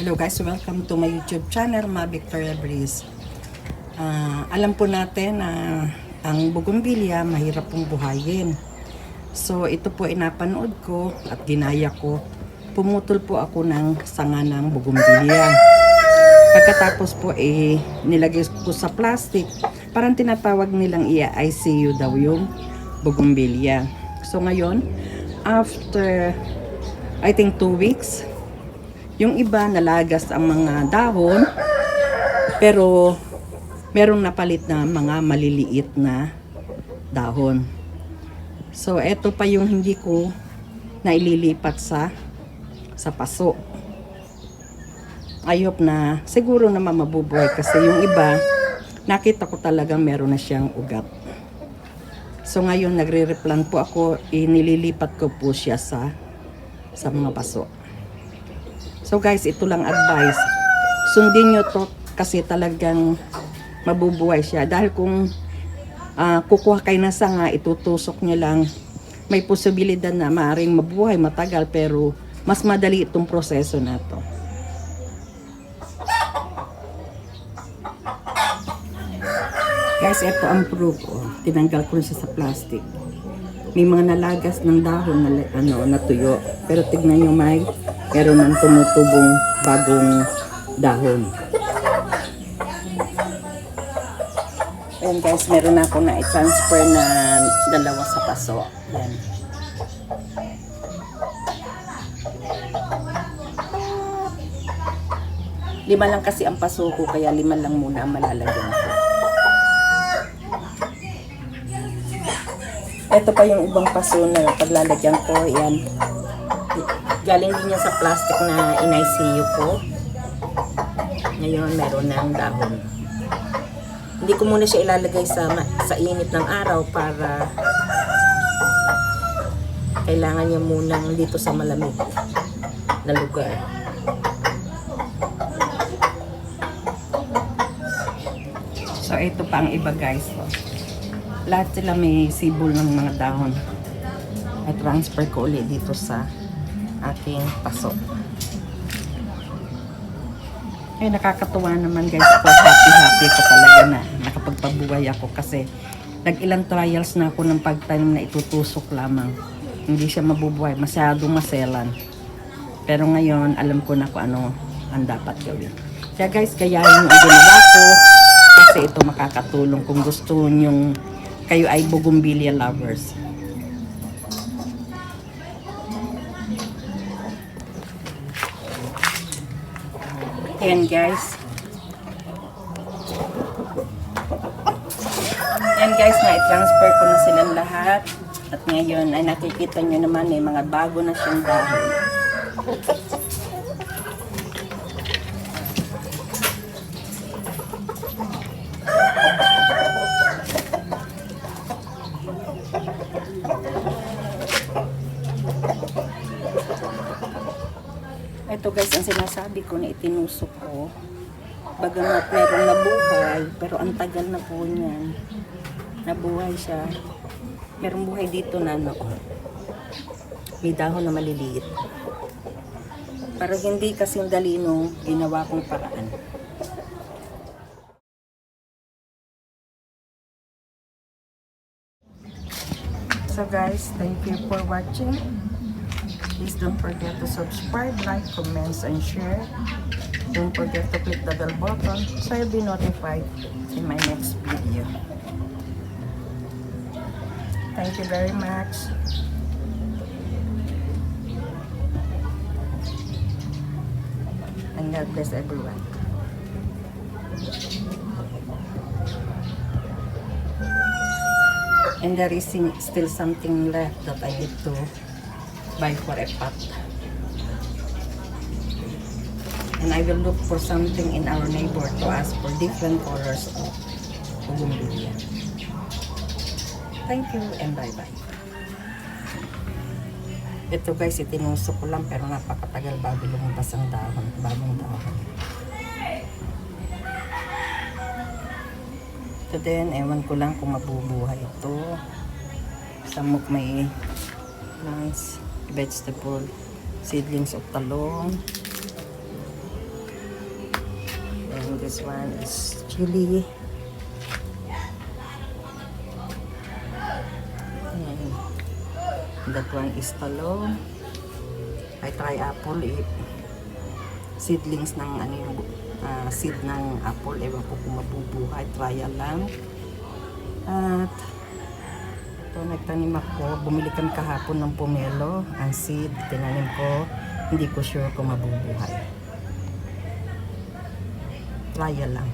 Hello guys, welcome to my YouTube channel, Ma Victoria Breeze. Alam po natin na ang bougainvillea mahirap pong buhayin. So ito po ay napanood ko at ginaya ko. Pumutol po ako ng sanga ng bougainvillea. Pagkatapos po nilagay ko sa plastic. Parang tinatawag nilang ICU daw yung bougainvillea. So ngayon, after I think 2 weeks, yung iba nalagas ang mga dahon, pero merong napalit na mga maliliit na dahon. So eto pa yung hindi ko naililipat sa paso. Ayop na siguro naman mabubuhay kasi yung iba nakita ko talagang meron na siyang ugat. So ngayon nagre-replant po ako, nililipat ko po siya sa mga paso. So guys, ito lang advice. Sundin nyo to kasi talagang mabubuhay siya. Dahil kung kukuha kayo na sanga, itutusok nyo lang, may posibilidad na maaaring mabuhay matagal, pero mas madali itong proseso na to. Guys, ito ang proof. Tinanggal ko siya sa plastic. May mga nalagas ng dahon na natuyo. Pero tignan nyo, meron ng tumutubong bagong dahon. Ayan guys, meron ako na i-transfer na dalawa sa paso. Ayan. Lima lang kasi ang paso ko, kaya 5 lang muna ang malalagyan ko. Ito pa yung ibang paso na paglalagyan ko. Ayan. Galing din niya sa plastic na in-ICU ko. Ngayon, meron ng dahon. Hindi ko muna siya ilalagay sa init ng araw para kailangan niya munang dito sa malamig na lugar. So, ito pa ang iba guys. Lahat sila may sibol ng mga dahon. I-transfer ko ulit dito sa ating paso. Ay, nakakatuwa naman guys. Ako, happy ko talaga na nakapagpabuhay ako kasi nag-ilang trials na ako ng pagtanim na itutusok lamang. Hindi siya mabubuhay. Masyadong maselan. Pero ngayon, alam ko na kung ano ang dapat gawin. Kaya guys, gayahin yung ginawa ko kasi ito makakatulong kung gusto nyong kayo ay bougainvillea lovers. Ayan guys. Ayan guys, na-transfer ko na silang lahat. At ngayon ay nakikita nyo naman may mga bago na siyang dahon. Ito guys, ang sinasabi ko na itinusok ko. Bagamat merong nabuhay, pero ang tagal na po niyan. Nabuhay siya. Merong buhay dito na may dahon na maliliit. Para hindi kasing dali nung ginawa kong paraan. So guys, thank you for watching. Please don't forget to subscribe, like, comments, and share. Don't forget to click the bell button so you'll be notified in my next video. Thank you very much. And God bless everyone. And there is still something left that I need to buy for a pot. And I will look for something in our neighbor to ask for different colors of bougainvillea. Thank you and bye-bye. Ito guys, itinusok ko lang pero napakatagal bago lumabas ang dahon, bagong dahon. Ito din, ewan ko lang kung mabubuhay ito. Samok may nice vegetable, seedlings of talong, And this one is chili. And that one is talong. I try apple. Seedlings ng ano yung seed ng apple. Ewan ko kung mabubuhay. Trial lang. At ito, nagtanim ako. Bumili kami kahapon ng pomelo. Ang seed, tinanim ko. Hindi ko sure kung mabubuhay. Trial lang.